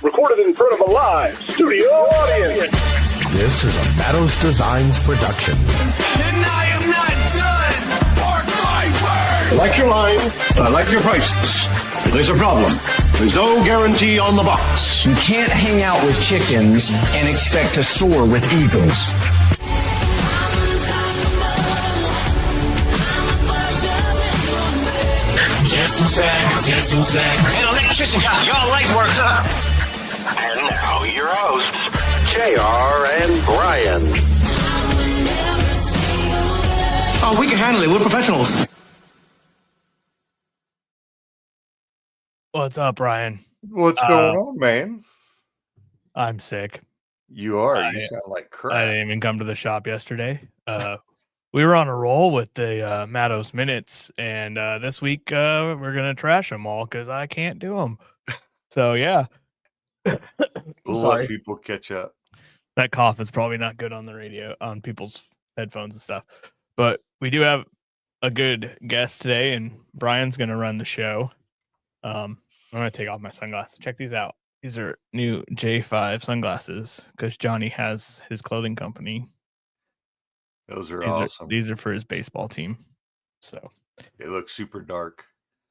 Recorded in front of a live studio audience. This is a Matos Designs production. And I am not done. Mark my I like your line, and I like your prices. But there's a problem. There's no guarantee on the box. You can't hang out with chickens and expect to soar with eagles. Guess who's back? Guess who's back? An electrician got your light works up. And now your hosts, JR and Brian. Oh, we can handle it. We're professionals. What's up, Brian? What's going on, man? I'm sick. You are. You sound like crap. I didn't even come to the shop yesterday. We were on a roll with the Matos Minutes, and this week we're going to trash them all because I can't do them. So, yeah. We'll let people catch up. That cough is probably not good on the radio, on people's headphones and stuff. But we do have a good guest today, and Brian's going to run the show. I'm going to take off my sunglasses. Check these out. These are new J5 sunglasses because Johnny has his clothing company. Those are awesome. These are for his baseball team. So they look super dark.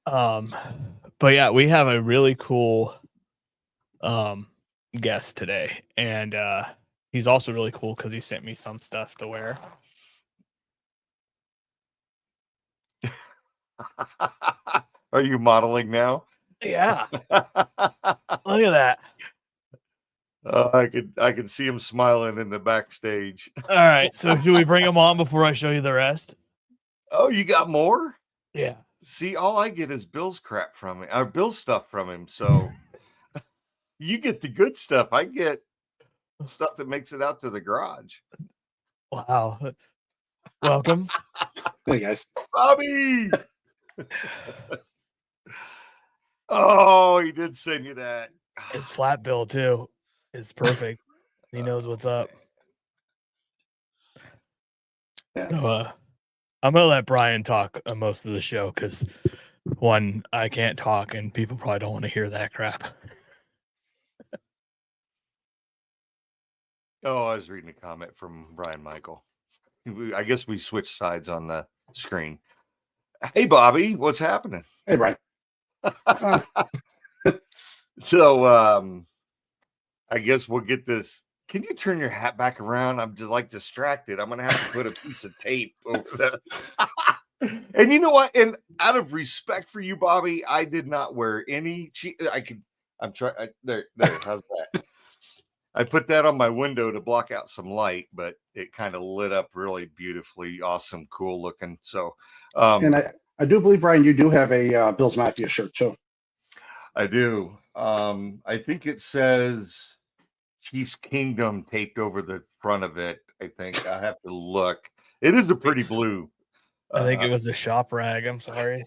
But yeah, we have a really cool guest today, and he's also really cool because he sent me some stuff to wear. Are you modeling now? Yeah. Look at that. I could see him smiling in the backstage. All right, so do we bring him on before I show you the rest? Oh, you got more? Yeah. See, all I get is Bill's crap from him, or Bill's stuff from him. So you get the good stuff. I get stuff that makes it out to the garage. Wow. Welcome. Hey, guys. Bobby! Oh, he did send you that. His flat bill, too. It's perfect. He knows what's up. Yeah. So, I'm going to let Brian talk most of the show because, one, I can't talk and people probably don't want to hear that crap. Oh, I was reading a comment from Brian Michael. I guess we switched sides on the screen. Hey, Bobby, what's happening? Hey, Brian. So, I guess we'll get this. Can you turn your hat back around? I'm just like distracted. I'm gonna have to put a piece of tape over that. And you know what? And out of respect for you, Bobby, I did not wear any. I'm trying. There. How's that? I put that on my window to block out some light, but it kind of lit up really beautifully, awesome, cool looking. So, And I do believe, Brian, you do have a Bills Mafia shirt too. I do. I think it says Chiefs Kingdom taped over the front of it. I think I have to look. It is a pretty blue. I think it was a shop rag. I'm sorry.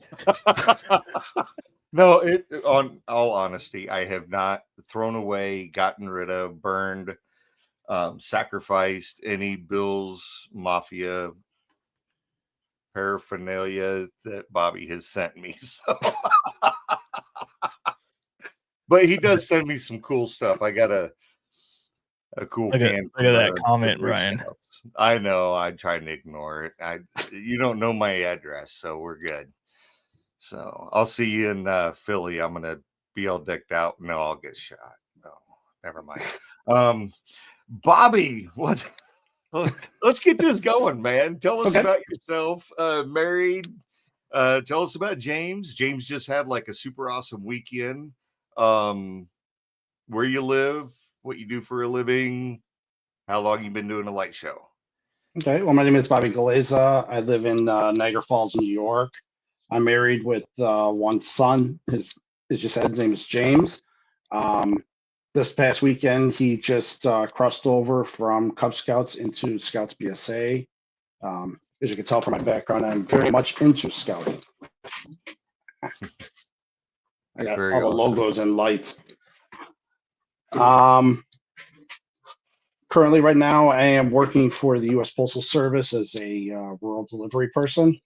No, on all honesty, I have not thrown away, gotten rid of, burned, sacrificed any Bills Mafia paraphernalia that Bobby has sent me. So but he does send me some cool stuff. I got a cool Look at that comment, Ryan. I know. I'm trying to ignore it. You don't know my address, so we're good. So I'll see you in Philly. I'm gonna be all decked out. No, I'll get shot. No, never mind. Bobby, let's get this going, man. Tell us about yourself. Married. Tell us about James. James just had like a super awesome weekend. Where you live, what you do for a living, how long you've been doing a light show. Okay. Well, my name is Bobby Galeza. I live in Niagara Falls, New York. I'm married with one son. His name is James. this past weekend, he just crossed over from Cub Scouts into Scouts BSA. As you can tell from my background, I'm very much into scouting. I got Very all the awesome. logos and lights. Currently, right now, I am working for the U.S. Postal Service as a rural delivery person,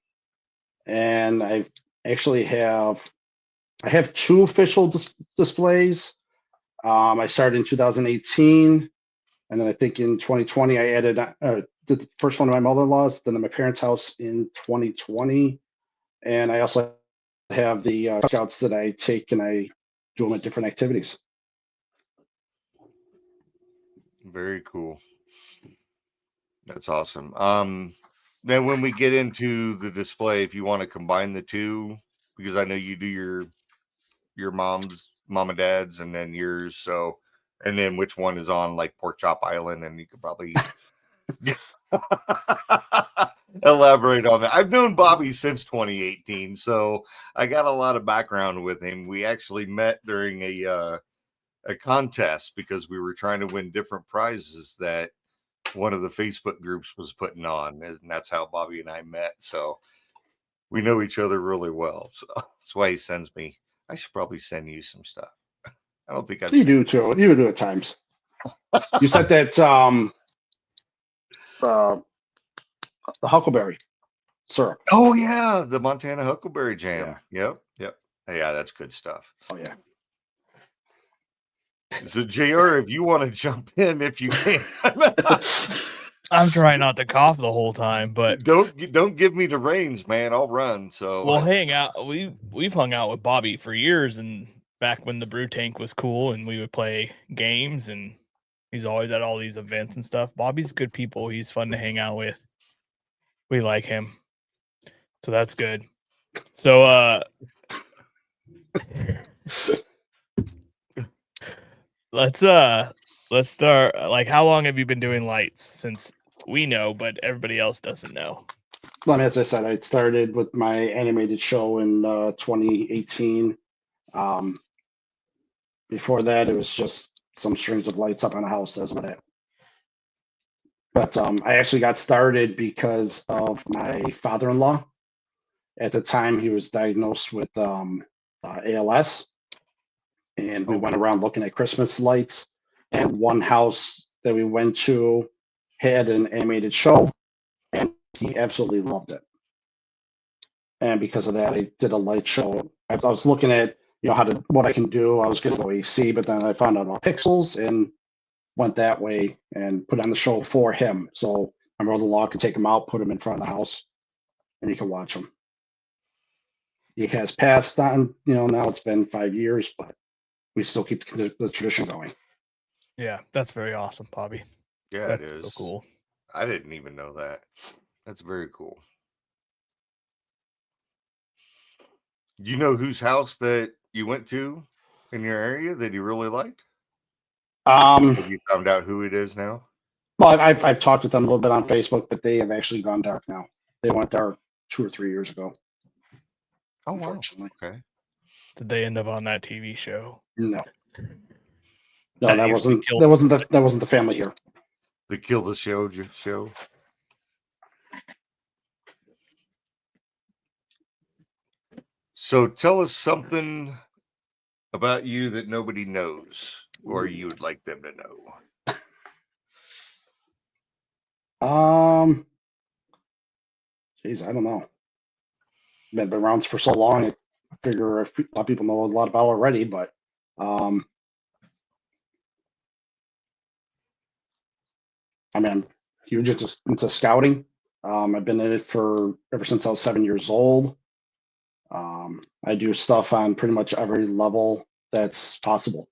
and I have two official displays. I started in 2018, and then I think in 2020 I added did the first one of my mother-in-law's, then at my parents' house in 2020, and I also have the scouts that I take and I do them at different activities. Very cool. That's awesome. Then when we get into the display, if you want to combine the two, because I know you do your mom's, mom and dad's, and then yours. So, and then which one is on like Pork Chop Island, and you could probably elaborate on that. I've known Bobby since 2018, so I got a lot of background with him. We actually met during a contest because we were trying to win different prizes that one of the Facebook groups was putting on, and that's how Bobby and I met. So we know each other really well. So that's why he sends me. I should probably send you some stuff. I don't think You do too. You do at times. You said that the huckleberry syrup. Oh yeah, the Montana Huckleberry Jam. Yep. Yeah, that's good stuff. Oh yeah. So JR, if you want to jump in, if you can. I'm trying not to cough the whole time, but don't give me the reins, man. I'll run. So we'll hang out. We've hung out with Bobby for years, and back when the brew tank was cool, and we would play games, and he's always at all these events and stuff. Bobby's good people. He's fun to hang out with. We like him, so that's good. So let's start. Like, how long have you been doing lights? Since we know, but everybody else doesn't know. Well, as I said, I started with my animated show in 2018. Before that, it was just some strings of lights up on the house. That's about it. But I actually got started because of my father-in-law. At the time, he was diagnosed with ALS, and we went around looking at Christmas lights. And one house that we went to had an animated show, and he absolutely loved it. And because of that, I did a light show. I was looking at what I can do. I was going to go AC, but then I found out about pixels and went that way and put on the show for him. So my brother-in-law could take him out, put him in front of the house, and he could watch him. He has passed on, now it's been 5 years, but we still keep the tradition going. Yeah, that's very awesome, Bobby. Yeah, that's it is. So cool. I didn't even know that. That's very cool. You know whose house that you went to in your area that you really liked? Have you found out who it is now? Well, I've talked with them a little bit on Facebook, but they have actually gone dark now. They went dark 2 or 3 years ago. Oh, unfortunately. Wow. Okay. Did they end up on that TV show? No, That that usually wasn't the family here. The Kill the Show. So tell us something about you that nobody knows, or you would like them to know. Geez, I don't know. Been around for so long. I figure a lot of people know a lot about already, but I mean, I'm huge into scouting. I've been in it ever since I was 7 years old. I do stuff on pretty much every level that's possible.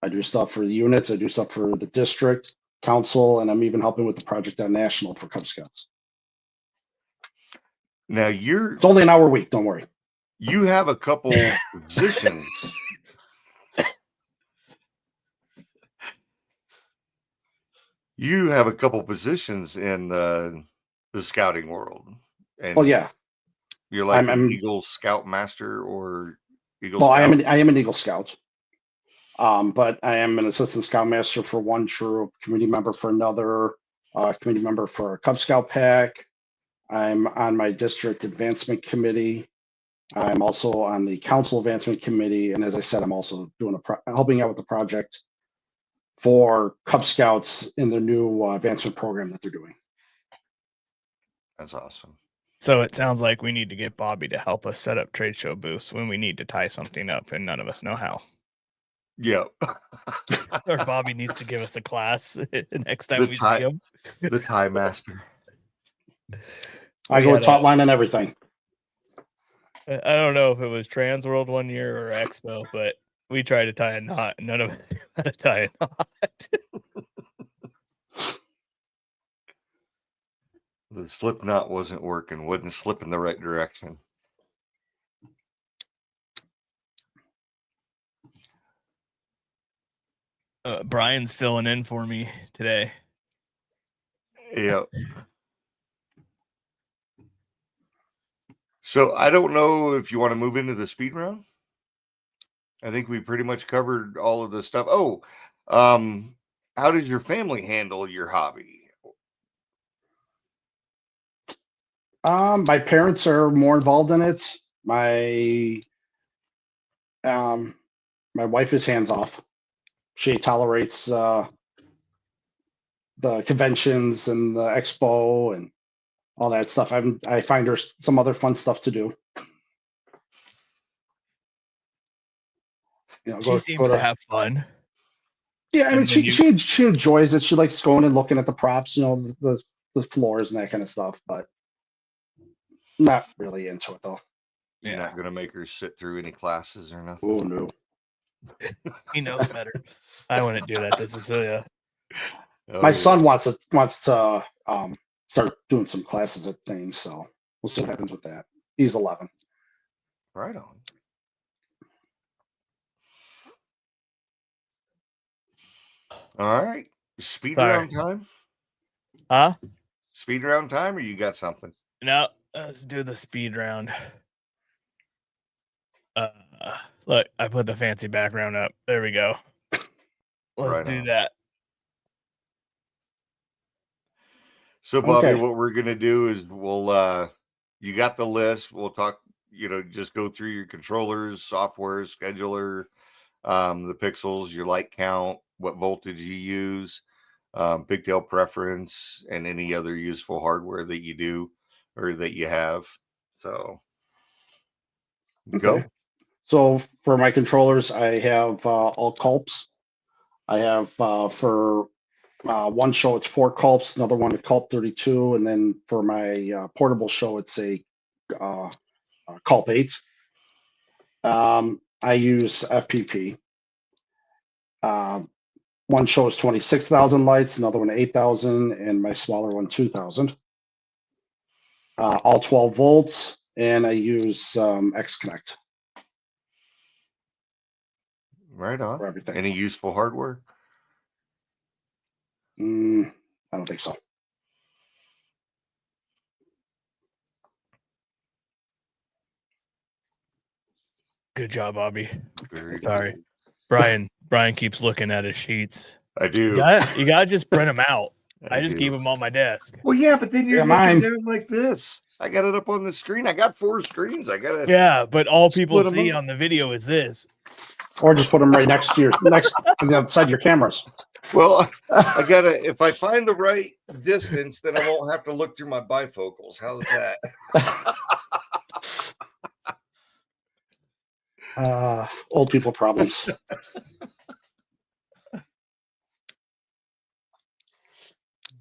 I do stuff for the units. I do stuff for the district council, and I'm even helping with the project on national for Cub Scouts. Now it's only an hour a week. Don't worry. You have a couple positions. You have a couple positions in the scouting world. And well, yeah. You're like an Eagle Scout Master or Eagle Scout? I am an Eagle Scout. But I am an assistant scoutmaster for one troop, committee member for another, committee member for a Cub Scout pack. I'm on my district advancement committee. I'm also on the council advancement committee, and as I said, I'm also doing helping out with the project for Cub Scouts in the new advancement program that they're doing. That's awesome. So it sounds like we need to get Bobby to help us set up trade show booths when we need to tie something up, and none of us know how. Yep. Or Bobby needs to give us a class next time The we tie- see him. The tie master. I We go had with taut line and everything. I don't know if it was Trans World one year or Expo, but we tried to tie a knot. None of us knew how to tie a knot. The slip knot wasn't working, wouldn't slip in the right direction. Brian's filling in for me today. Yep. So I don't know if you want to move into the speed round. I think we pretty much covered all of the stuff. Oh, how does your family handle your hobby? My parents are more involved in it. My wife is hands off. She tolerates the conventions and the expo and all that stuff. I find her some other fun stuff to do. She seems to have fun. Yeah, I mean, she enjoys it. She likes going and looking at the props, the floors and that kind of stuff, but not really into it though. You're not going to make her sit through any classes or nothing. Oh no. He knows better. I wouldn't do that to Cecilia. My son wants to start doing some classes at things, so we'll see what happens with that. He's 11. Right on. All right. Speed round time? Huh? Speed round time, or you got something? No, let's do the speed round. Look, I put the fancy background up. There we go. Let's do that. So, Bobby, what we're going to do is you got the list. We'll talk, just go through your controllers, software, scheduler, the pixels, your light count, what voltage you use, pigtail preference, and any other useful hardware that you do or that you have. So, go. So for my controllers, I have all culps. I have for one show, it's 4 culps, another one, a culp 32, and then for my portable show, it's a culp 8. I use FPP. One show is 26,000 lights, another one 8,000, and my smaller one 2,000. All 12 volts, and I use X-Connect. Right on. For everything. Any useful hardware? I don't think so. Good job, Bobby. Sorry. Brian keeps looking at his sheets. I do. You gotta just print them out. I just keep them on my desk. Well, yeah, but then you're looking down like this. I got it up on the screen. I got 4 screens. I got it. Yeah, but all people see on the video is this. Or just put them right next to on the other side of your cameras. Well, I gotta. If I find the right distance, then I won't have to look through my bifocals. How's that? Old people problems.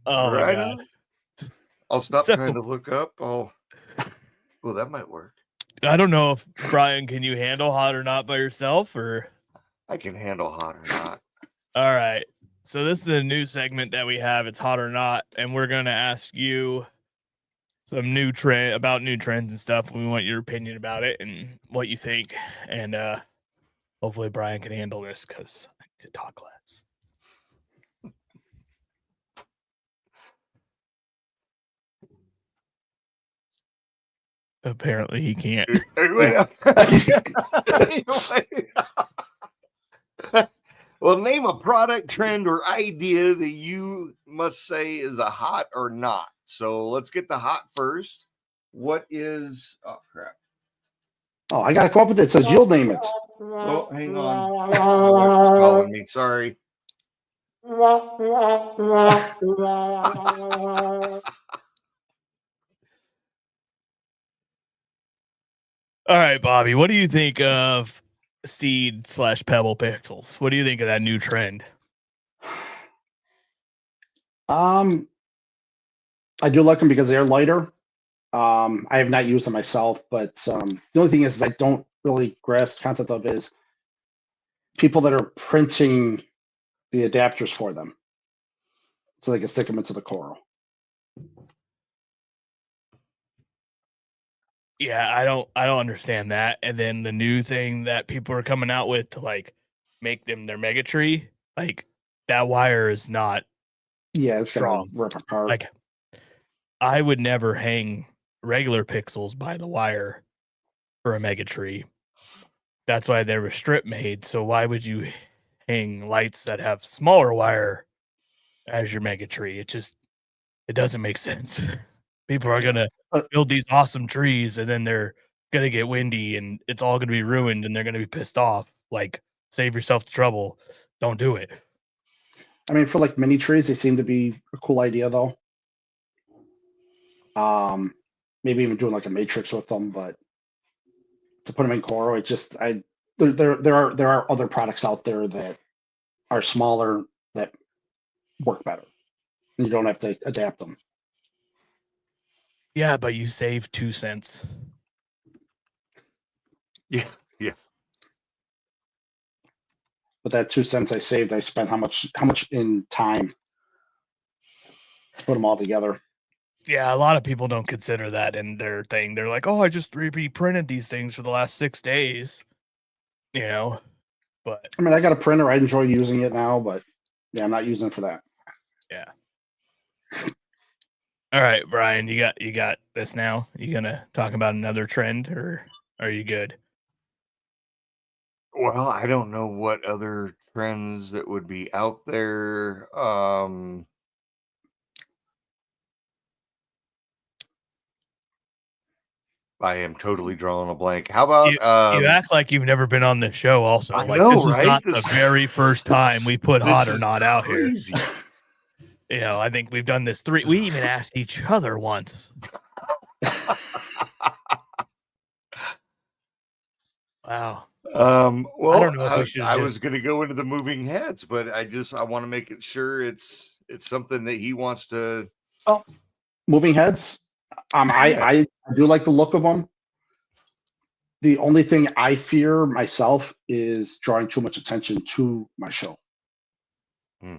Oh my God. I'll stop trying to look up. Well, that might work. I don't know if Brian, can you handle hot or not by yourself, or I can handle hot or not. All right. So this is a new segment that we have. It's hot or not, and we're gonna ask you some new trends and stuff. We want your opinion about it and what you think, and hopefully Brian can handle this because I need to talk less. Apparently he can't. Well, name a product, trend, or idea that you must say is a hot or not. So let's get the hot first. What is? Oh crap! Oh, I got to come up with it. It says you'll name it. Oh, hang on. My wife was calling me. Sorry. All right, Bobby, what do you think of seed/pebble pixels? What do you think of that new trend? I do like them because they're lighter. I have not used them myself, but the only thing is I don't really grasp the concept of is people that are printing the adapters for them so they can stick them into the coral. Yeah, I don't understand that. And then the new thing that people are coming out with to like make them their mega tree, like that wire is not Yeah, it's strong. gonna rip apart. Like I would never hang regular pixels by the wire for a mega tree. That's why they were strip made. So why would you hang lights that have smaller wire as your mega tree? It doesn't make sense. People are gonna build these awesome trees and then they're gonna get windy and it's all gonna be ruined and they're gonna be pissed off. Like, save yourself the trouble. Don't do it. I mean, for like mini trees, they seem to be a cool idea though. Maybe even doing like a matrix with them, but to put them in coral, it just there are other products out there that are smaller that work better. You don't have to adapt them. Yeah, but you save 2 cents. Yeah. But that 2 cents I saved, I spent how much in time to put them all together. Yeah, a lot of people don't consider that in their thing. They're like, "Oh, I just 3D printed these things for the last 6 days." You know? But I mean, I got a printer. I enjoy using it now, but yeah, I'm not using it for that. yeah. All right, Brian, you got this now. You gonna talk about another trend or are you good? Well, I don't know what other trends that would be out there. I am totally drawing a blank. How about You act like you've never been on this show also. I Like know, this is right? not This the is- very first time we put this hot or is not out here. crazy. You know, I think we've done this we even asked each other once. Wow. Well, I don't know if we should I just was going to go into the moving heads, but I want to make it sure it's something that he wants to. Oh, moving heads. I do like the look of them. The only thing I fear myself is drawing too much attention to my show. Hmm.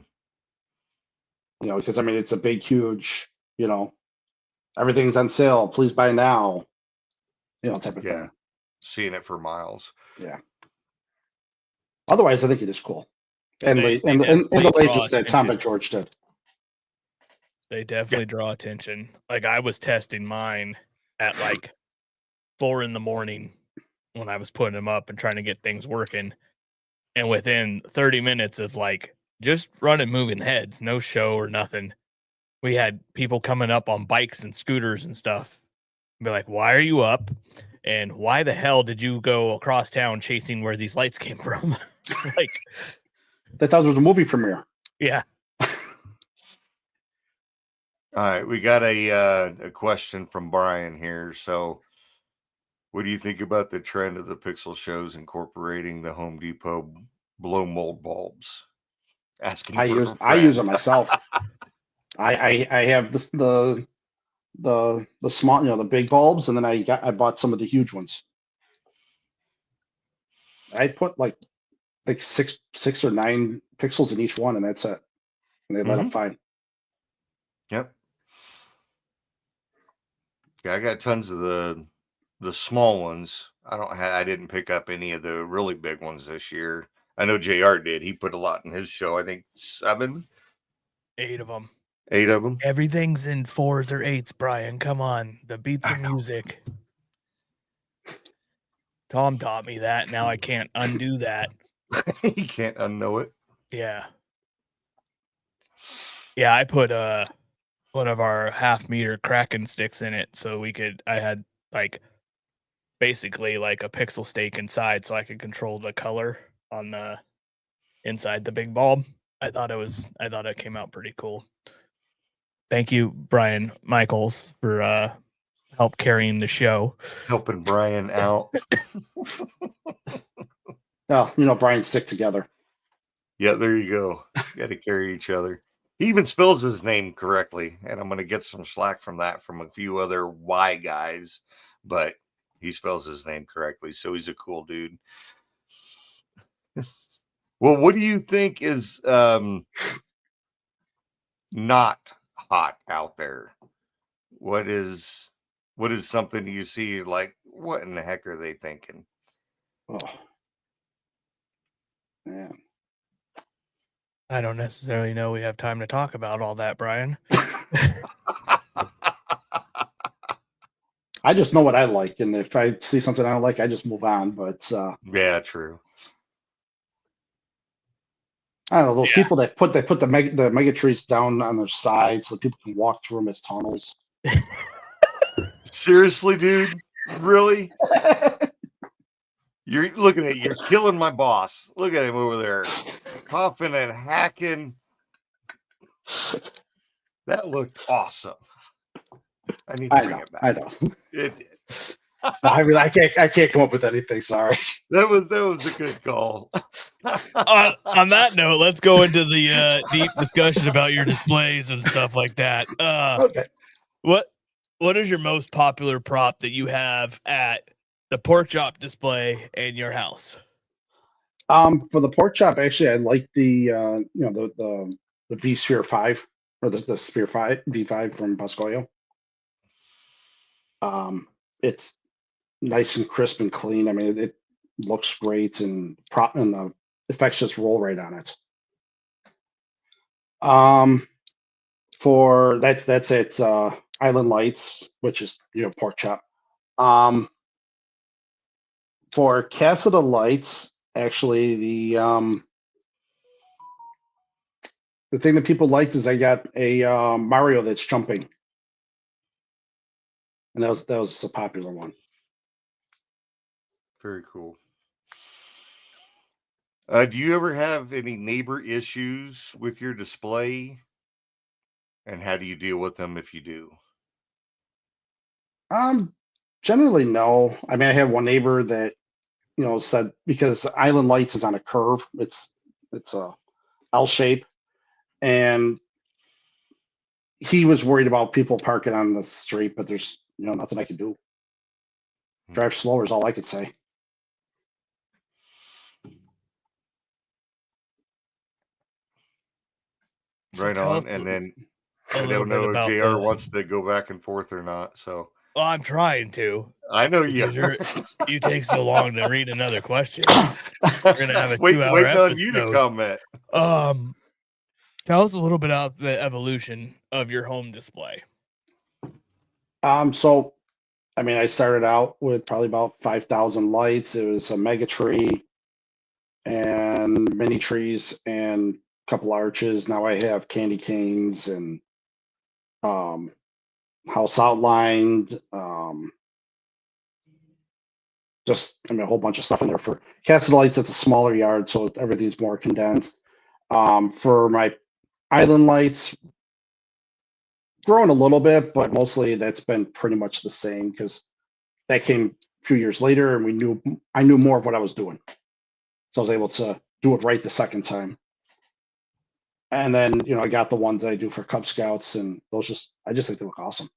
You know, because I mean, it's a big, huge, you know, everything's on sale. Please buy now. You know, type of thing. Seeing it for miles. Yeah. Otherwise, I think it is cool. And They the definitely draw lasers that Tom attention. and George did. They definitely draw attention. Like I was testing mine at like 4 a.m. when I was putting them up and trying to get things working. And within 30 minutes of like just running moving heads, no show or nothing, we had people coming up on bikes and scooters and stuff. Be like, why are you up? And why the hell did you go across town chasing where these lights came from? Like, They thought it was a movie premiere. yeah. All right, we got a question from Brian here. So, what do you think about the trend of the Pixel shows incorporating the Home Depot blow mold bulbs? Asking I use it myself. I have the small, you know, the big bulbs, and then I bought some of the huge ones. I put like 6 or 9 pixels in each one, and that's it. And they light up fine. Yep. Yeah, I got tons of the small ones. I didn't pick up any of the really big ones this year. I know JR did. He put a lot in his show. I think 7, 8 of them. 8 of them. Everything's in 4s or 8s, Brian. Come on. The beats of music. Tom taught me that. Now I can't undo that. You can't unknow it. Yeah. Yeah, I put one of our half-meter Kraken sticks in it so I had like basically like a pixel stake inside so I could control the color on the inside the big bulb. I thought it came out pretty cool. Thank you, Brian Michaels, for help carrying the show. Helping Brian out. Oh, Brian, stick together. Yeah, there you go. Got to carry each other. He even spells his name correctly, and I'm going to get some slack from that from a few other Y guys, but he spells his name correctly, so he's a cool dude. Well, what do you think is not hot out there? What is something you see like, what in the heck are they thinking? Oh, man. I don't necessarily know we have time to talk about all that, Brian. I just know what I like, and if I see something I don't like, I just move on. But Yeah, true. I don't know those people that put the mega trees down on their sides so people can walk through them as tunnels. Seriously, dude? Really? You're looking at you're killing my boss. Look at him over there, coughing and hacking. That looked awesome. I need to bring it back. I know. It did. I can't come up with anything. Sorry. That was a good call. On that note, let's go into the deep discussion about your displays and stuff like that. Okay. What is your most popular prop that you have at the pork chop display in your house? For the pork chop, actually, I like the the V Sphere 5 or the Sphere 5 V5 from Boscoyo. It's nice and crisp and clean. I mean, it looks great, and the effects just roll right on it. For that's it. Island Lights, which is pork chop. For Casa de Lights, actually, the thing that people liked is I got a Mario that's jumping, and that was a popular one. Very cool. Do you ever have any neighbor issues with your display? And how do you deal with them if you do? Generally no. I mean, I have one neighbor that said because Island Lights is on a curve, it's a L shape, and he was worried about people parking on the street, but there's nothing I could do. Drive slower is all I could say. Right on. And then I don't know if JR wants to go back and forth or not. So I'm trying to. I know you take so long to read another question. We're gonna have a 2-hour waiting episode. on you to comment. Tell us a little bit about the evolution of your home display. So, I mean, I started out with probably about 5,000 lights. It was a mega tree and mini trees and a couple arches. Now I have candy canes and house outlined. A whole bunch of stuff in there. For Casa de Lights, it's a smaller yard, so everything's more condensed. For my Island Lights, grown a little bit, but mostly that's been pretty much the same because that came a few years later, and I knew more of what I was doing, so I was able to do it right the second time. And then I got the ones I do for Cub Scouts, and I just think they look awesome.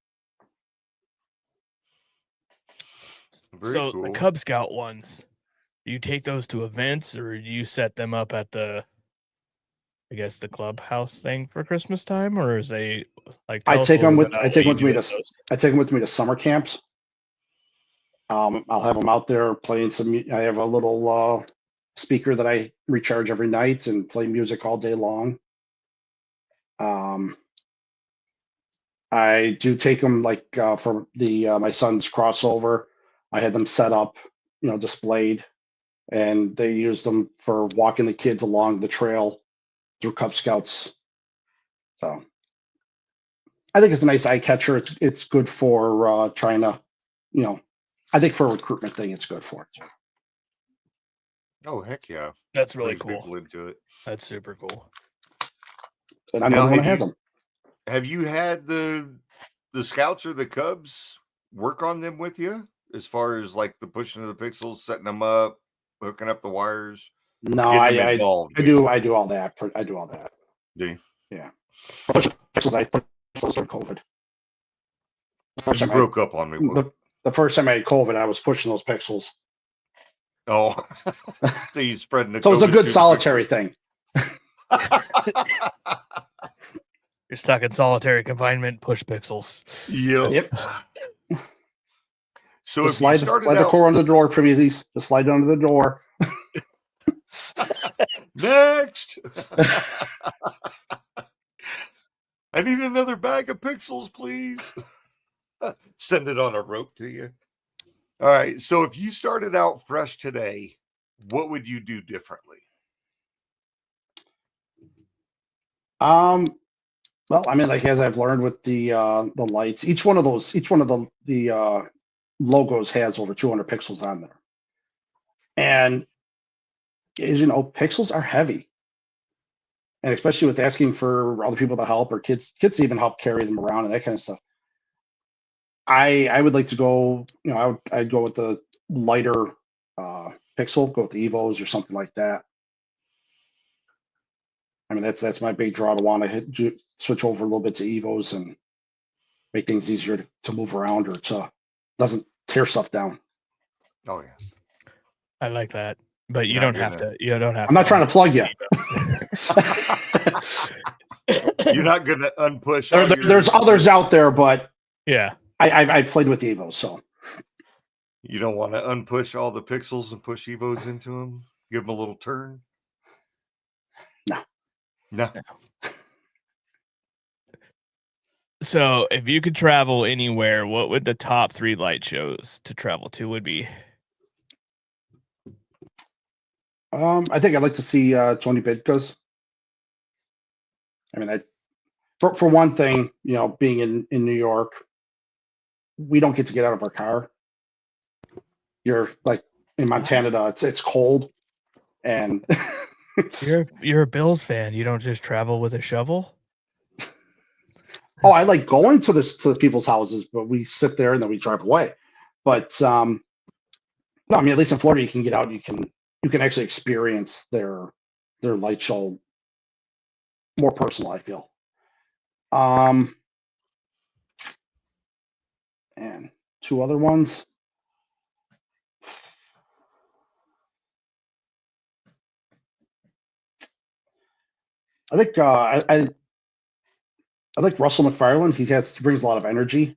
Very cool. The Cub Scout ones, do you take those to events, or do you set them up at the clubhouse thing for Christmas time, or is they like? I take them with me to summer camps. I'll have them out there playing some. I have a little speaker that I recharge every night and play music all day long. I do take them for my son's crossover. I had them set up, displayed, and they used them for walking the kids along the trail through Cub Scouts. So I think it's a nice eye catcher. It's good for trying to, I think for a recruitment thing, it's good for it. Oh, heck yeah. That's really Brings cool. people into it. That's super cool. And I'm the only one that has them. Have you had the scouts or the Cubs work on them with you as far as like the pushing of the pixels, setting them up, hooking up the wires? No, I do all that. I do all that. Do you? Yeah. Pixels, I put those during COVID. You broke up on me. The first time I had COVID, I was pushing those pixels. Oh, so you spreading the. So it's a good solitary thing. You're stuck in solitary confinement. Push pixels. Yep. So just if slide, you started slide the core under the door, please. Just slide it under the door. Next. I need another bag of pixels, please. Send it on a rope to you. All right. So if you started out fresh today, what would you do differently? Well, I mean, like as I've learned with the lights, each one of the logos has over 200 pixels on there, and as you know, pixels are heavy, and especially with asking for other people to help or kids to even help carry them around and that kind of stuff. I would like to go, I'd go with the lighter pixel, go with the Evos or something like that. I mean, that's my big draw to want to switch over a little bit to Evos and make things easier to move around or to doesn't tear stuff down. Oh yeah, I like that, but you don't have to. You don't have. I'm not trying to plug you. You're not going to unpush. There's others out there, but yeah, I played with Evos, so you don't want to unpush all the pixels and push Evos into them. Give them a little turn. No. So, if you could travel anywhere, what would the top 3 light shows to travel to would be? I think I'd like to see Tony Bidka's. I mean, for one thing, being in New York, we don't get to get out of our car. You're like in Montana, it's cold, and you're a Bills fan. You don't just travel with a shovel. Oh, I like going to the people's houses, but we sit there and then we drive away. But no, I mean, at least in Florida, you can get out. You can actually experience their light show more personal, I feel. And 2 other ones. I think I like Russell McFarland. He brings a lot of energy.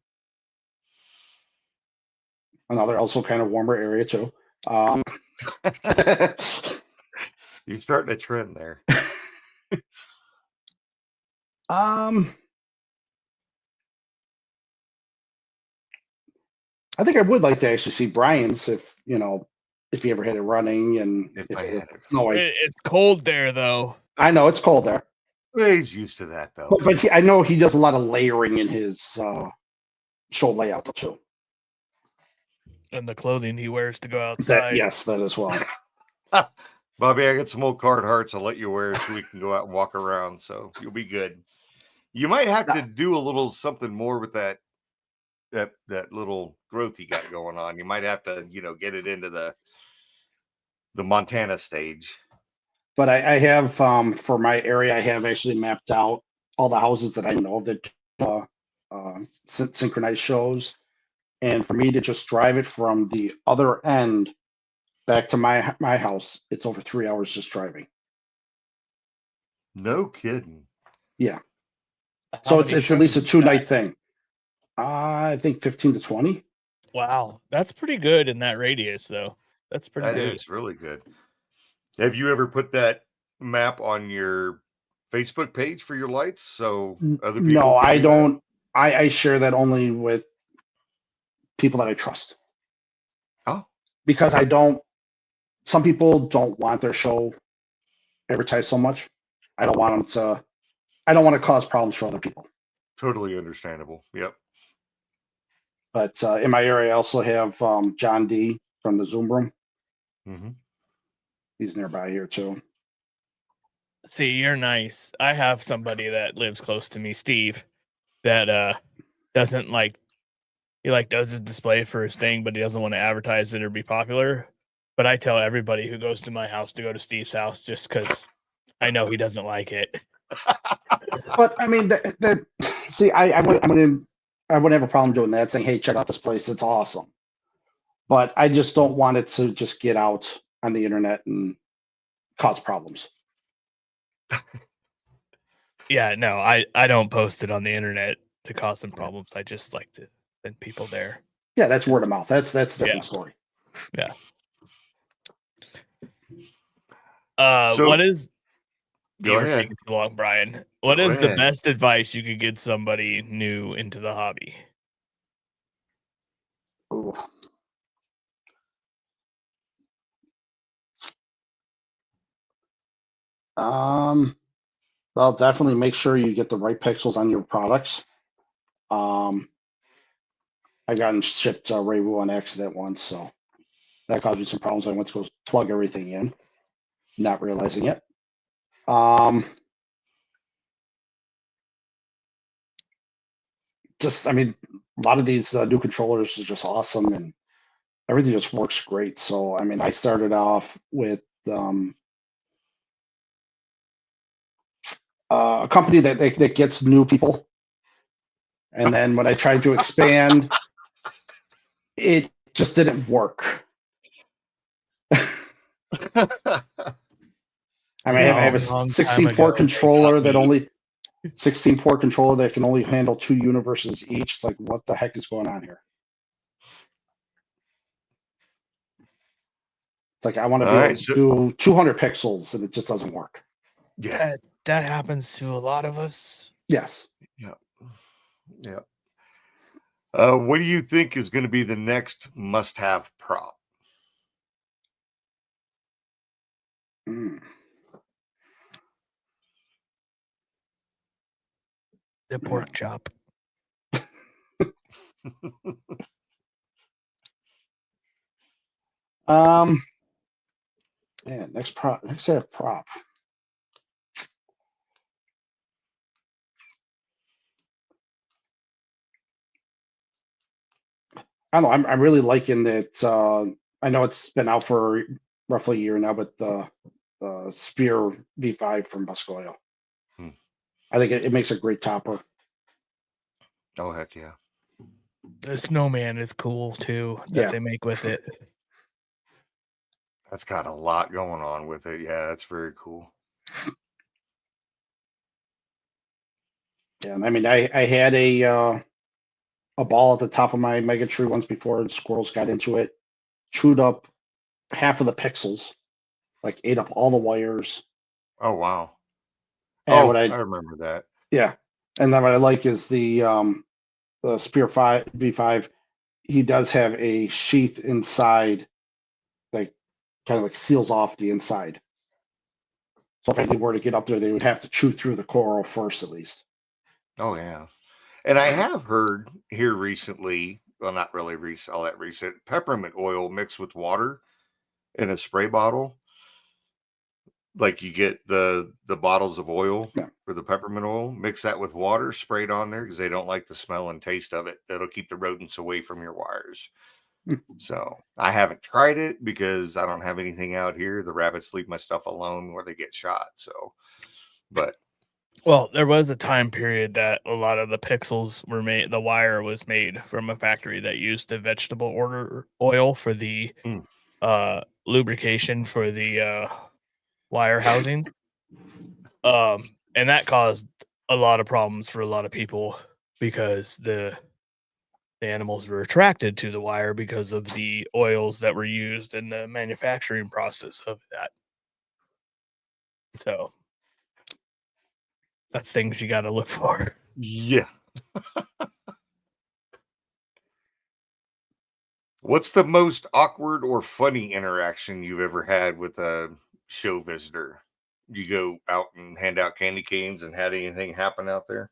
Another also kind of warmer area too. You're starting a trend there. I think I would like to actually see Brian's if he ever had it running and if I had it. No, it's cold there though. I know it's cold there. Well, he's used to that though. But I know he does a lot of layering in his show layout too. And the clothing he wears to go outside. Yes, that as well. Bobby, I got some old card hearts I'll let you wear so we can go out and walk around. So you'll be good. You might have to do a little something more with that little growth you got going on. You might have to, get it into the Montana stage. But I have for my area, I have actually mapped out all the houses that I know that synchronized shows, and for me to just drive it from the other end back to my house, it's over 3 hours just driving. No kidding. Yeah. So it's at least a 2-night thing. I think 15 to 20. Wow, that's pretty good in that radius, though. That's pretty good. It's really good. Have you ever put that map on your Facebook page for your lights so other people? No, I don't. I share that only with people that I trust. Oh, because I don't. Some people don't want their show advertised so much. I don't want to cause problems for other people. Totally understandable. Yep. But in my area, I also have John D from the Zoom room. Mm-hmm. He's nearby here too. See, you're nice. I have somebody that lives close to me, Steve, that doesn't like he like does his display for his thing, but he doesn't want to advertise it or be popular. But I tell everybody who goes to my house to go to Steve's house just because I know he doesn't like it. But I mean, see, I wouldn't have a problem doing that, saying, "Hey, check out this place; it's awesome." But I just don't want it to just get out on the internet and cause problems. Yeah, no, I don't post it on the internet to cause some problems. I just like to send people there. Yeah, that's word of mouth. That's a different Yeah. story. Yeah. So- What is Go you were ahead. taking too long, Brian. What Go is the ahead. best advice you could give somebody new into the hobby? Ooh. Well, definitely make sure you get the right pixels on your products. I gotten shipped Raywu on accident once, so that caused me some problems. I went to go plug everything in, not realizing it. I mean, a lot of these new controllers are just awesome, and everything just works great. So, I mean, I started off with a company that gets new people, and then when I tried to expand, it just didn't work. I mean, I have a Long time 16 ago, port they controller got me. 16 port controller that can only handle 2 universes each. It's like, what the heck is going on here? It's like I want to All be right, able to so- do 200 pixels, and it just doesn't work. Yeah. That happens to a lot of us. Yes. Yeah. Yeah. What do you think is going to be the next must-have prop? Mm. The pork chop. Yeah, next set prop. I don't know. I'm really liking that. I know it's been out for roughly a year now, but the Spear V5 from Buscoil. Hmm. I think it makes a great topper. Oh, heck yeah. The snowman is cool too that Yeah. they make with it. That's got a lot going on with it. Yeah, that's very cool. Yeah, I mean, I had a ball at the top of my Mega Tree once before, and squirrels got into it, chewed up half of the pixels, like ate up all the wires. Oh, wow. And Oh, what I I remember that. yeah, and then what I like is the Spear 5 V5. He does have a sheath inside, like kind of like seals off the inside. So if anything were to get up there, they would have to chew through the coral first, at least. Oh, yeah. And I have heard here recently, well, not really recent, all that recent, peppermint oil mixed with water in a spray bottle. Like you get the bottles of oil Yeah. for the peppermint oil, mix that with water, spray it on there because they don't like the smell and taste of it. That'll keep the rodents away from your wires. So I haven't tried it because I don't have anything out here. The rabbits leave my stuff alone where they get shot. So, but Well, there was a time period that a lot of the pixels were made. The wire was made from a factory that used a vegetable oil for the lubrication for the wire housing. And that caused a lot of problems for a lot of people because the animals were attracted to the wire because of the oils that were used in the manufacturing process of that. So that's things you got to look for. yeah. What's the most awkward or funny interaction you've ever had with a show visitor? you go out and hand out candy canes and had anything happen out there?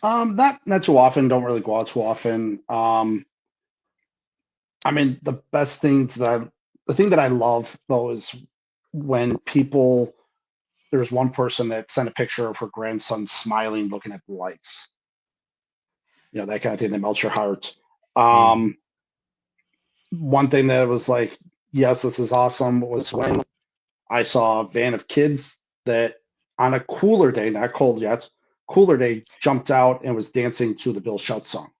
Not too often. Don't really go out too often. I mean, the thing that I love though is when there's one person that sent a picture of her grandson smiling, looking at the lights. You know, that kind of thing that melts your heart. One thing that was like, yes, this is awesome, was when I saw a van of kids that on a cooler day, not cold yet, cooler day, jumped out and was dancing to the Bill Shout song.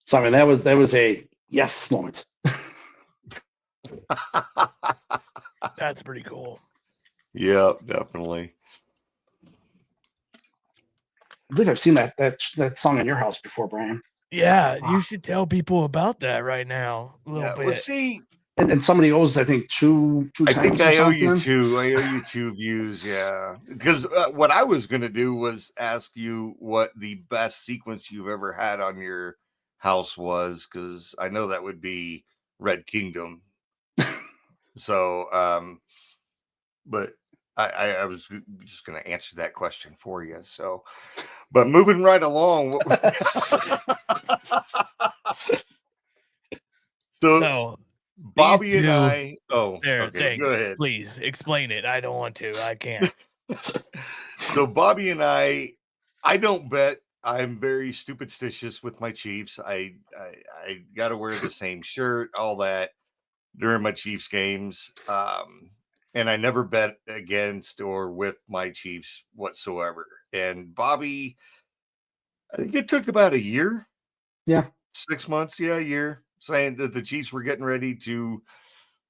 So I mean, that was a yes moment. That's pretty cool. Yeah, definitely. I believe I've seen that song in your house before, Brian. Yeah, you should tell people about that right now. A little bit. Well, see, and somebody owes, I think, two I times. think or I owe something. you two. I owe you 2 views. Yeah, because what I was going to do was ask you what the best sequence you've ever had on your house was, because I know that would be Red Kingdom. So, but I was just going to answer that question for you. So, but moving right along. So Bobby and I. Oh, okay. Thanks. Go ahead. Please explain it. I don't want to. I can't. So Bobby and I don't bet. I'm very superstitious with my Chiefs. I got to wear the same shirt, all that during my Chiefs games. And I never bet against or with my Chiefs whatsoever. And Bobby, I think it took about a year. Yeah. 6 months. Yeah, a year, saying that the Chiefs were getting ready to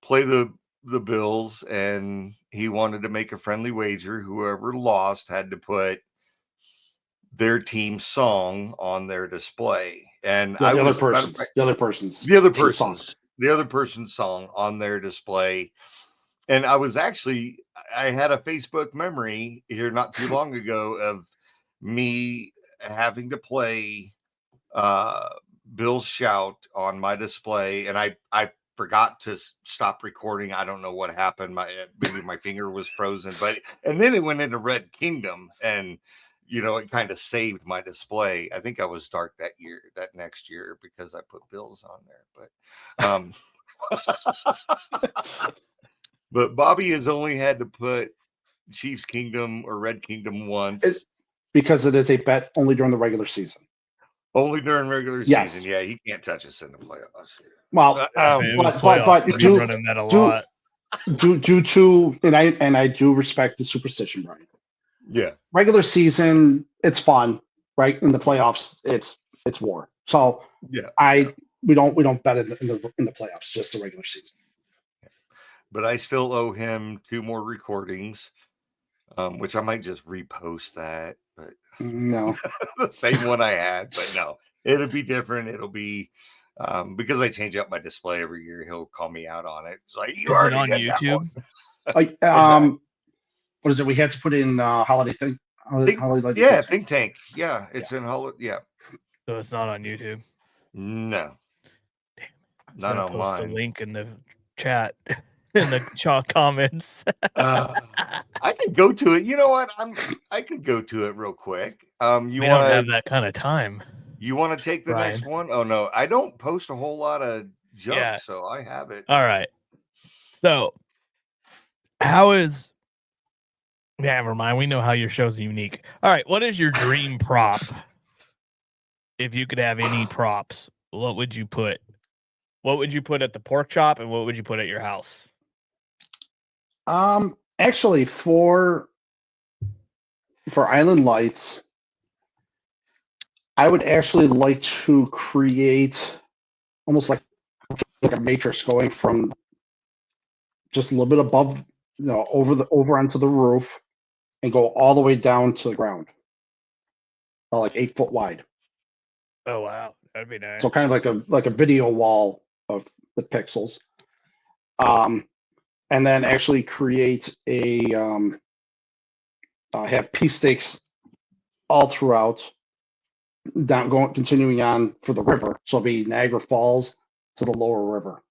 play the Bills, and he wanted to make a friendly wager. Whoever lost had to put their team song on their display. And the other person's song on their display. And I had a Facebook memory here not too long ago of me having to play Bill's Shout on my display, and I forgot to stop recording. I don't know what happened. Maybe my finger was frozen, and then it went into Red Kingdom, and it kind of saved my display. I think I was dark that next year, because I put Bills on there. But but Bobby has only had to put Chiefs Kingdom or Red Kingdom once, because it is a bet only during the regular season. Only during regular season. Yeah, he can't touch us in the playoffs. Well, but due to and I do respect the superstition, Brian. Yeah. Regular season, it's fun, right? In the playoffs, it's war. So yeah, we don't bet in the playoffs, just the regular season. But I still owe him 2 more recordings, which I might just repost that. But no, the same one I had. But no, it'll be different. It'll be because I change up my display every year. He'll call me out on it. It's like, you is it on YouTube? What is it? We had to put in holiday thing. Holiday Think Tank. Yeah, it's in holiday. Yeah. So it's not on YouTube. No. Damn. Not on post mine. A link in the chat. In the chat comments. I can go to it. You know what? I could go to it real quick. You want to have that kind of time? You want to take the next one? Oh no, I don't post a whole lot of junk, so I have it. All right. So, how is? Yeah, never mind. We know how your show's unique. All right. What is your dream prop? If you could have any props, what would you put? What would you put at the pork chop, and what would you put at your house? Actually, for Island Lights, I would actually like to create almost like a matrix going from just a little bit above, over onto the roof, and go all the way down to the ground, like 8 foot wide. Oh wow, that'd be nice. So kind of like a video wall with pixels. And then actually create have pea stakes all throughout, continuing on for the river. So it'll be Niagara Falls to the lower river.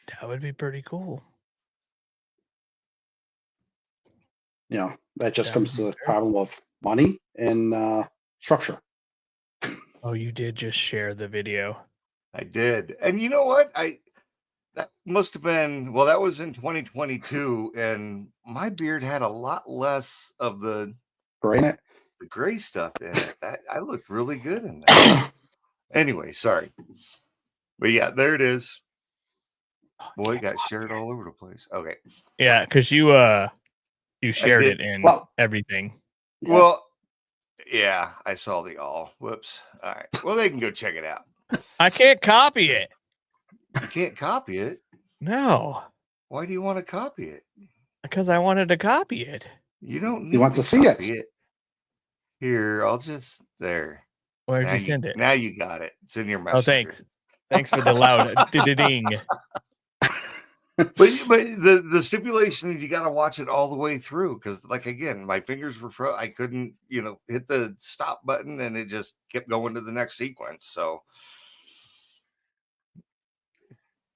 That would be pretty cool. You know, that just That comes would to be the very problem of money and structure. Oh, you did just share the video. I did. And you know what? That must have been, well, that was in 2022, and my beard had a lot less of the Granite. gray stuff in it. That I looked really good in that. Anyway, sorry. But yeah, there it is. Boy, it got shared all over the place. Okay. Yeah, because you shared did. it in Well- everything. Yeah. Well, yeah, I saw the all. Whoops. All right. Well, they can go check it out. I can't copy it. You can't copy it. No, Why do you want to copy it? because I wanted to copy it. You don't need He wants to see it. copy Here, I'll just there. Where'd Now you send it? Now you got it. It's in your messenger. Oh, thanks. Thanks for the loud ding. But the stipulation is you got to watch it all the way through because, like, again, my fingers were I couldn't, hit the stop button and it just kept going to the next sequence. So,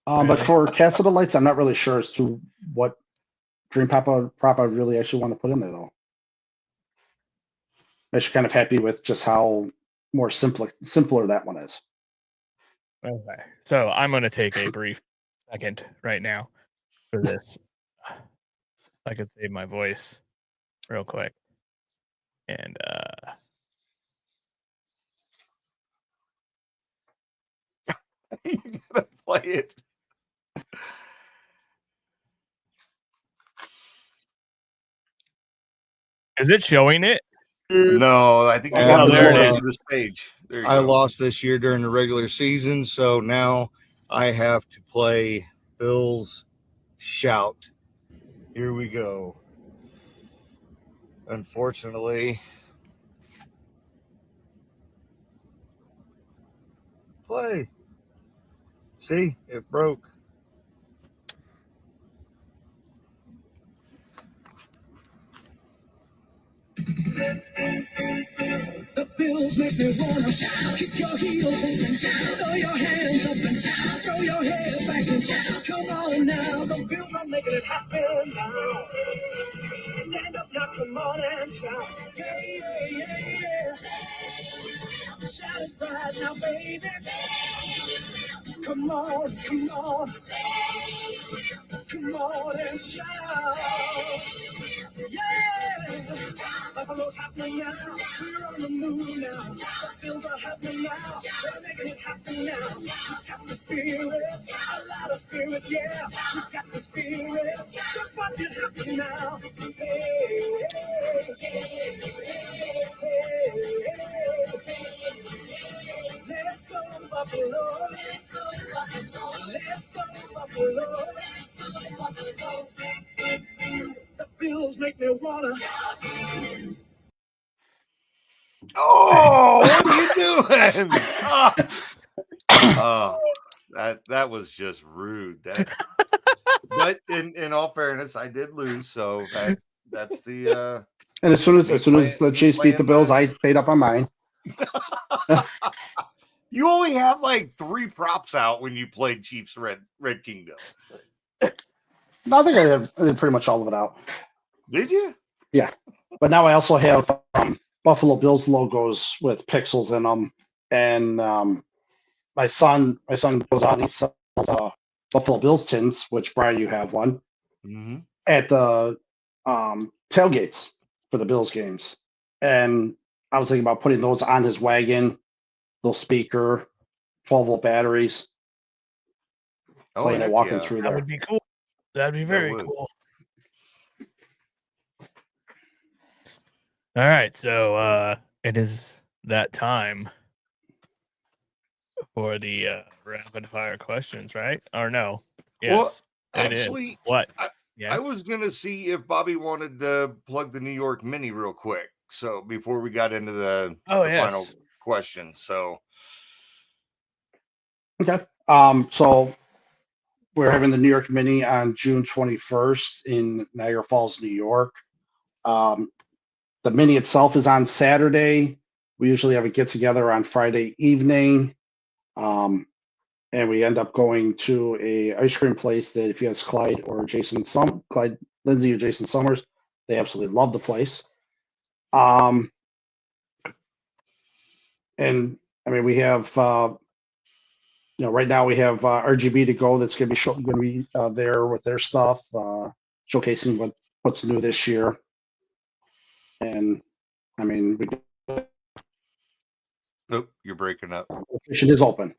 But for Cast of the Lights, I'm not really sure as to what Dream Papa prop I really actually want to put in there, though. I'm actually kind of happy with just how more simpler that one is. Okay, so I'm going to take a brief second right now for this. I could save my voice real quick. And you gotta play it. is it showing it? No, I think you Oh, got there it to is. the stage. There you I go. lost this year during the regular season, so now I have to play Bills Shout. Here we go. Unfortunately, play. See, it broke. The Bills make me wanna shout. Kick your heels up and shout. Throw your hands up and shout. Throw your head back and shout. Come on now, the Bills are making it happen now. Stand up now, come on and shout. Yeah, yeah, yeah, yeah. Shout it right now, baby. Come on, come on. Come on and shout. Yeah. Buffalo's happening now. We're on the move now. The Bills are happening now. They're making it happen now. We've got the spirit, a lot of spirit, yeah. We've got the spirit. Just watch it happen now. Hey, hey, hey, let's go, Buffalo. Let's go, Buffalo. The Bills make me wanna. Oh, what are you doing? Oh, that was just rude. But in all fairness, I did lose, so that's the. And as soon as the Chiefs beat the Bills, I paid up on mine. You only have like 3 props out when you played Chiefs Red Kingdom. No, I think I did pretty much all of it out. Did you? Yeah, but now I also have Buffalo Bills logos with pixels in them, and my son goes on. He sells Buffalo Bills tins, which Brian, you have one at the tailgates for the Bills games, and I was thinking about putting those on his wagon, little speaker, 12-volt batteries, playing and walking through That there. would be cool. That'd be very cool. All right, so it is that time for the rapid fire questions, right? Or no? Yes. Well, actually, what? I was gonna see if Bobby wanted to plug the New York Mini real quick. So before we got into the final question, so okay. So we're having the New York Mini on June 21st in Niagara Falls, New York. The Mini itself is on Saturday. We usually have a get together on Friday evening. and we end up going to a ice cream place that if you ask Clyde, Lindsay or Jason Summers, they absolutely love the place. And I mean, we have, right now we have RGB to go. That's going to be there with their stuff, showcasing what's new this year. And I mean, Nope, you're breaking up. location is open.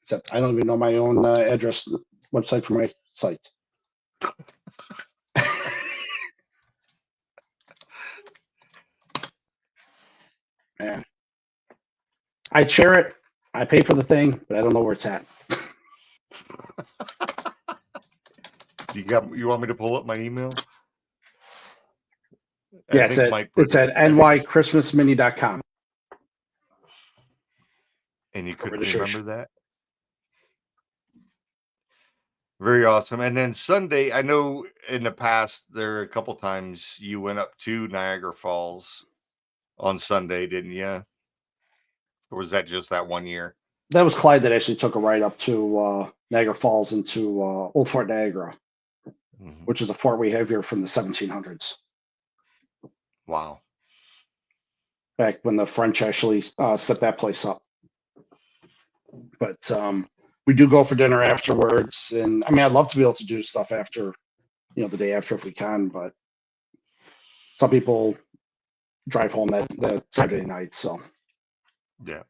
Except I don't even know my own address website for my site. Man, I share it. I pay for the thing, but I don't know where it's at. You want me to pull up my email? Yeah, it's at nychristmasmini.com. And you couldn't remember that? Very awesome. And then Sunday, I know in the past there a couple times you went up to Niagara Falls on Sunday, didn't you? Or was that just that one year? That was Clyde that actually took a ride up to Niagara Falls into Old Fort Niagara, which is a fort we have here from the 1700s. Wow. Back when the French actually set that place up. But we do go for dinner afterwards. And I mean, I'd love to be able to do stuff after, the day after if we can, but some people drive home that Saturday night. So, yeah.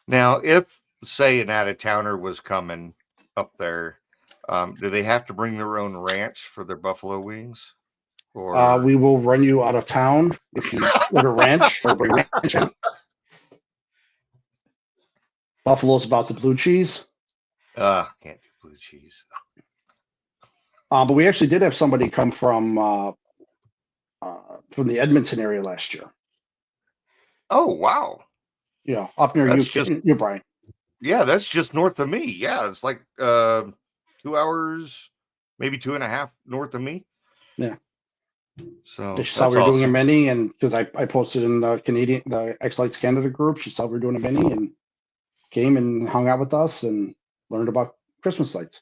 Now, if, say, an out-of-towner was coming up there, do they have to bring their own ranch for their buffalo wings? Or we will run you out of town if you order ranch or bring ranch in. Buffalo's about the blue cheese. Can't do blue cheese. But we actually did have somebody come from the Edmonton area last year. Oh, wow. Yeah, up near you, Brian. Yeah, that's just north of me. Yeah, it's like 2 hours, maybe 2.5 north of me. Yeah. So she saw we were doing a mini, and because I posted in the X Lights Canada group, she saw we were doing a mini and came and hung out with us and learned about Christmas lights.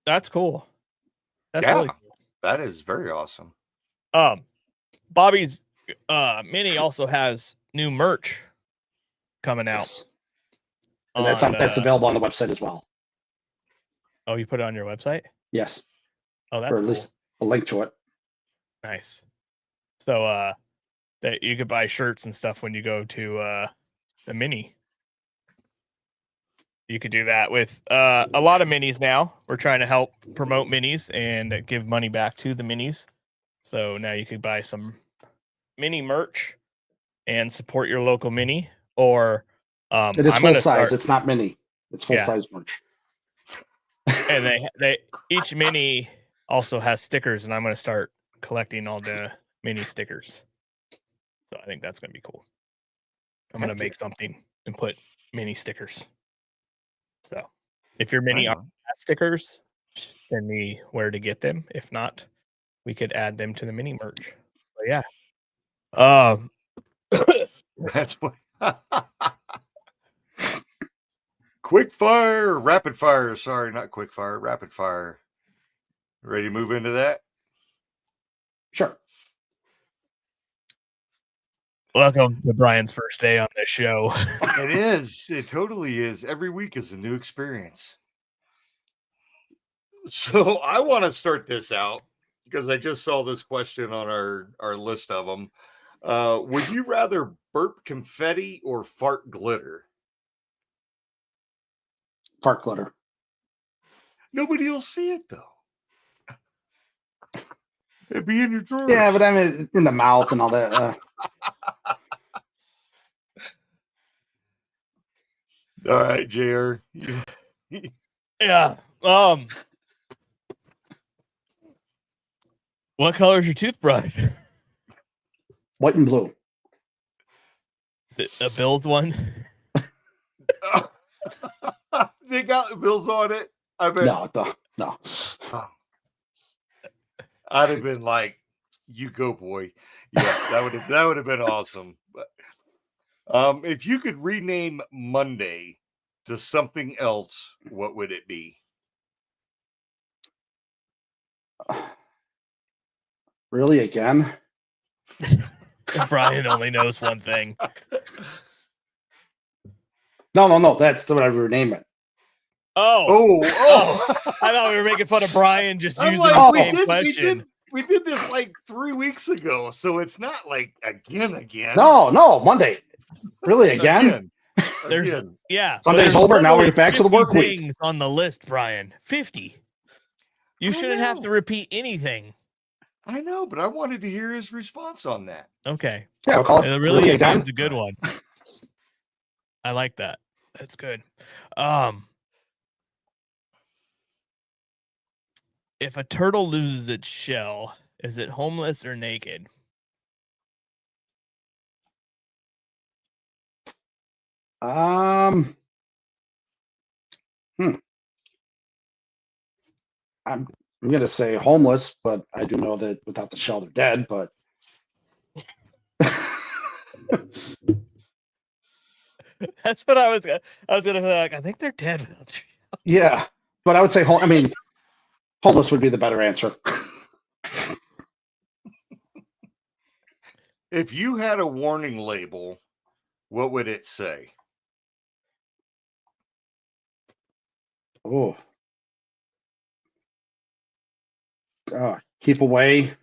That's cool. That's really cool. That is very awesome. Bobby's mini also has new merch coming out. Yes. And that's available on the website as well. Oh, you put it on your website? Yes. Oh, that's or at cool. least a link to it. Nice. So that you could buy shirts and stuff when you go to the mini. You could do that with a lot of minis now. We're trying to help promote minis and give money back to the minis. So now you could buy some mini merch and support your local mini. Or it is full size. It's not mini. It's full size merch. And they each mini also has stickers, and I'm going to start collecting all the mini stickers. So I think that's going to be cool. I'm going to make something and put mini stickers. So if your mini are stickers, send me where to get them. If not, we could add them to the mini merch. But yeah. That's what. Quick fire, rapid fire. Sorry, not quick fire, rapid fire. Ready to move into that? Sure. Welcome to Brian's first day on this show. It is. It totally is. Every week is a new experience. So I want to start this out because I just saw this question on our list of them. Would you rather burp confetti or fart glitter? Fart glitter. Nobody will see it though. It'd be in your drawers. Yeah, but I mean in the mouth and all that. All right, JR. Yeah. What color is your toothbrush? White and blue. Is it a Bills one? They got Bills on it. I bet. No. I'd have been like, "You go, boy." Yeah, that would have been awesome. But If you could rename Monday to something else, what would it be? Really, again? Brian only knows one thing. No. That's what I would rename it. Oh, I thought we were making fun of Brian just I'm using like, the same question. we did this like 3 weeks ago, so it's not like again. No, Monday. Really, again? There's Again. yeah. Sunday's but there's over. Now we literally get back to the 50 work week. things on the list, Brian. 50. You shouldn't have to repeat anything. I know, but I wanted to hear his response on that. Okay. Yeah, we'll call it Really again. again's a good one. I like that. That's good. If a turtle loses its shell, is it homeless or naked? I'm gonna say homeless, but I do know that without the shell they're dead. But That's what I was gonna be like. I think they're dead without the shell. yeah, but I would say homeless would be the better answer. If you had a warning label, what would it say? Oh, keep away.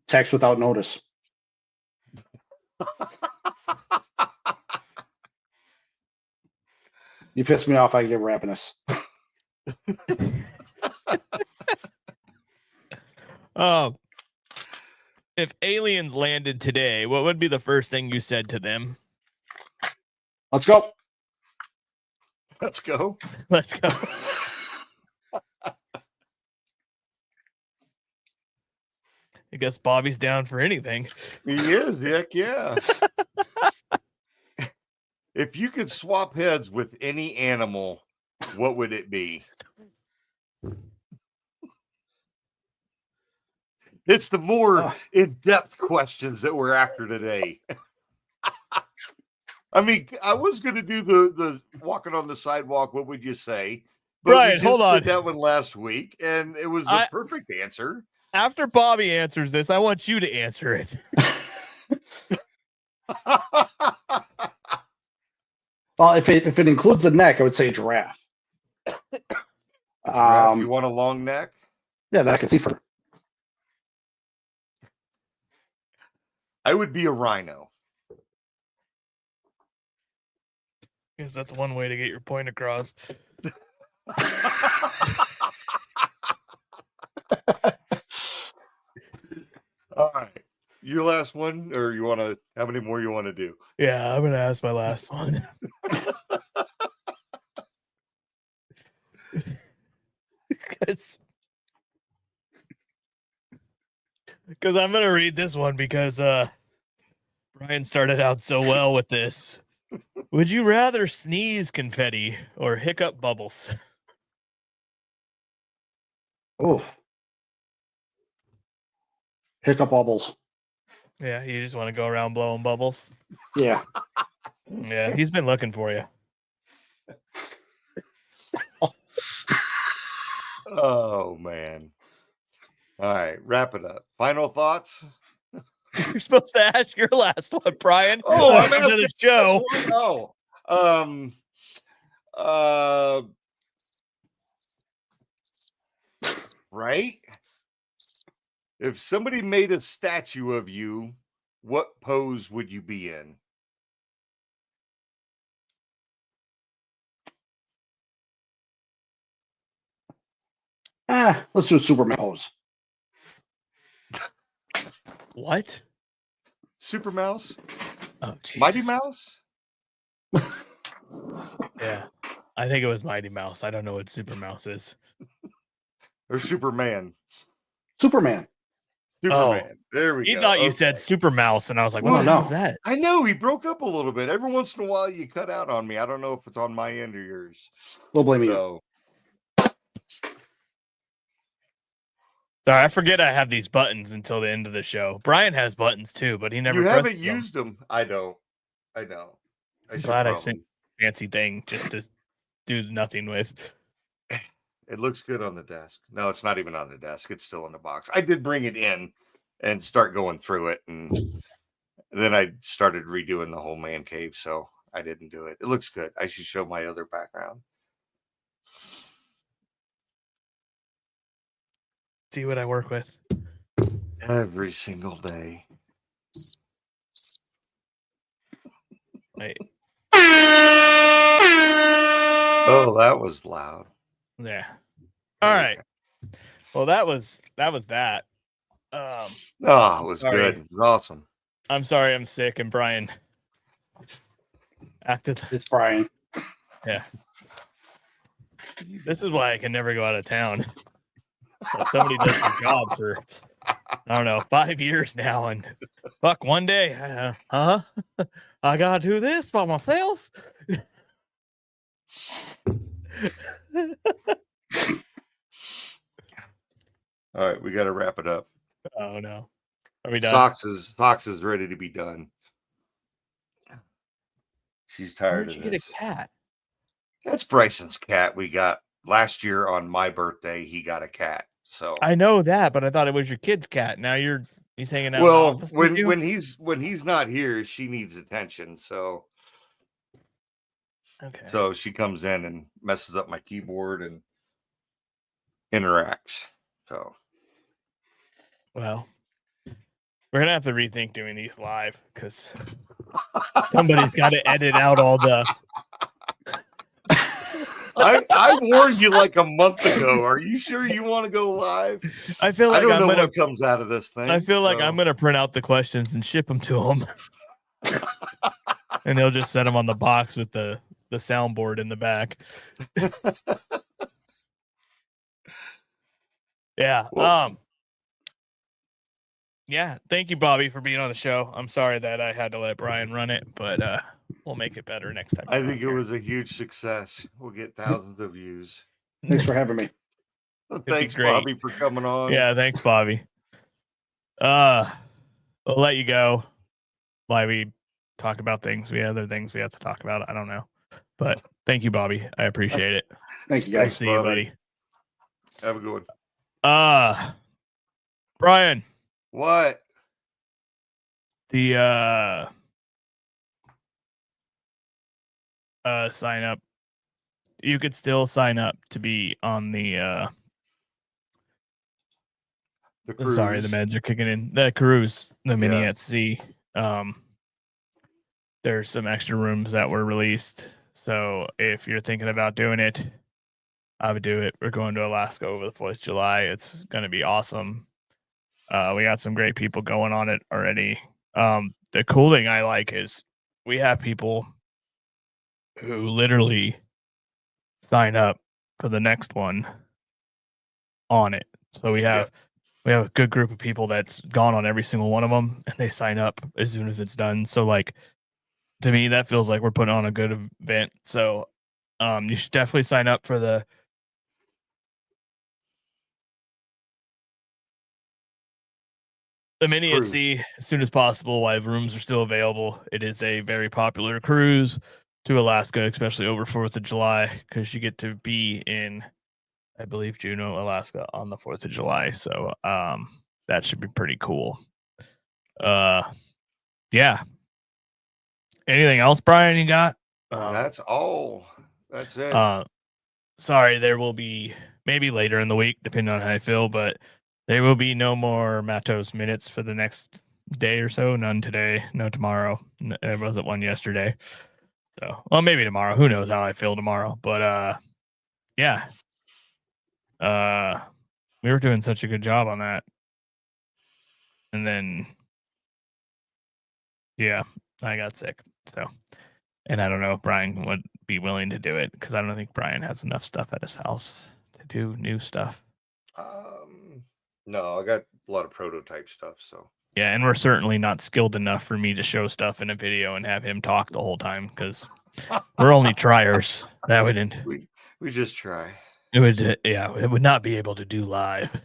Text without notice. You piss me off, I get ravenous. If aliens landed today, what would be the first thing you said to them? Let's go. Let's go. Let's go. I guess Bobby's down for anything. He is, heck yeah. If you could swap heads with any animal, what would it be? It's the more in-depth questions that we're after today. I mean, I was going to do the walking on the sidewalk. What would you say? But Brian, we just hold on. did that one last week, and it was a perfect answer. After Bobby answers this, I want you to answer it. Well, if it includes the neck, I would say giraffe. Giraffe, you want a long neck? Yeah, that I can see for. I would be a rhino. Because that's one way to get your point across. All right. Your last one, or you want to, how many more you want to do? Yeah, I'm going to ask my last one. Because I'm going to read this one because Brian started out so well with this. Would you rather sneeze confetti or hiccup bubbles? Oh. Hiccup bubbles. Yeah, you just want to go around blowing bubbles? Yeah. Yeah, he's been looking for you. Oh, man. All right, wrap it up. Final thoughts? You're supposed to ask your last one, Brian. Oh, I'm Welcome to the show. Right? If somebody made a statue of you, what pose would you be in? Let's do a Superman pose. What? Super Mouse? Oh, Jesus. Mighty Mouse? Yeah. I think it was Mighty Mouse. I don't know what Super Mouse is. Or Superman? Superman. Superman. There we go. He thought you said Super Mouse, and I was like, what the hell is that? I know. He broke up a little bit. Every once in a while, you cut out on me. I don't know if it's on my end or yours. We'll blame you. Sorry, I forget I have these buttons until the end of the show. Brian has buttons too, but he never You haven't presses them. used them. I don't. I know. I'm glad I sent a fancy thing just to do nothing with. It looks good on the desk. No, it's not even on the desk. It's still in the box. I did bring it in and start going through it, and then I started redoing the whole man cave, so I didn't do it. It looks good. I should show my other background. See what I work with every single day. Wait. Oh, that was loud. Yeah. All right. Well, that was that. Oh, it was good. It was awesome. I'm sorry I'm sick, and Brian acted. It's Brian. Yeah. This is why I can never go out of town. Somebody does the job for, I don't know, 5 years now, and fuck, one day, I gotta do this by myself. All right, we got to wrap it up. Oh no, are we done? Socks is ready to be done. She's tired of this. Where'd you get a cat? That's Bryson's cat. We got last year on my birthday. He got a cat. So I know that, but I thought it was your kid's cat. Now he's hanging out. Well, in the office with you? when he's not here, she needs attention. So okay. So she comes in and messes up my keyboard and interacts. So well, we're gonna have to rethink doing these live because somebody's got to edit out all the. I warned you like a month ago. Are you sure you want to go live? I feel like I don't I'm know gonna what comes out of this thing. I feel like I'm gonna print out the questions and ship them to them, and they'll just set them on the box with the soundboard in the back. Yeah. Well, Yeah. Thank you, Bobby, for being on the show. I'm sorry that I had to let Brian run it, but we'll make it better next time. I think it was a huge success. We'll get thousands of views. Thanks for having me. Thanks, Bobby, for coming on. Yeah, thanks, Bobby. I'll let you go while we talk about things. We have other things we have to talk about. I don't know. But thank you, Bobby. I appreciate it. Thank you, guys. See you, buddy. Have a good one. Brian. What? The sign up. You could still sign up to be on the cruise. Sorry, the meds are kicking in. The cruise, the mini at sea. There's some extra rooms that were released. So if you're thinking about doing it, I would do it. We're going to Alaska over the 4th of July. It's going to be awesome. We got some great people going on it already. The cool thing I like is we have people who literally sign up for the next one on it. So we have a good group of people that's gone on every single one of them, and they sign up as soon as it's done. So like, to me, that feels like we're putting on a good event. So you should definitely sign up for the mini at sea as soon as possible while rooms are still available. It is a very popular cruise to Alaska, especially over 4th of July, because you get to be in, I believe, Juneau, Alaska on the 4th of July. So that should be pretty cool. Yeah. Anything else, Brian, you got? That's all. That's it. Sorry, there will be maybe later in the week, depending on how I feel, but there will be no more Matos minutes for the next day or so. None today, no tomorrow. There wasn't one yesterday. So, well, maybe tomorrow. Who knows how I feel tomorrow? But yeah. We were doing such a good job on that. And then yeah, I got sick. So, and I don't know if Brian would be willing to do it because I don't think Brian has enough stuff at his house to do new stuff. No, I got a lot of prototype stuff. So yeah, and we're certainly not skilled enough for me to show stuff in a video and have him talk the whole time because we're only triers. That wouldn't. We just try. It would, it would not be able to do live.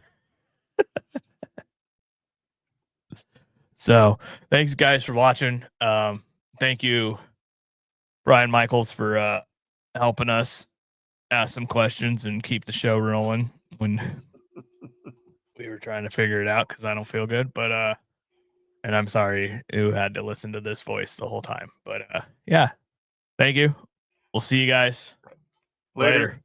So thanks guys for watching. Thank you, Brian Michaels, for helping us ask some questions and keep the show rolling when we were trying to figure it out, because I don't feel good. But and I'm sorry who had to listen to this voice the whole time. But yeah, thank you. We'll see you guys Later.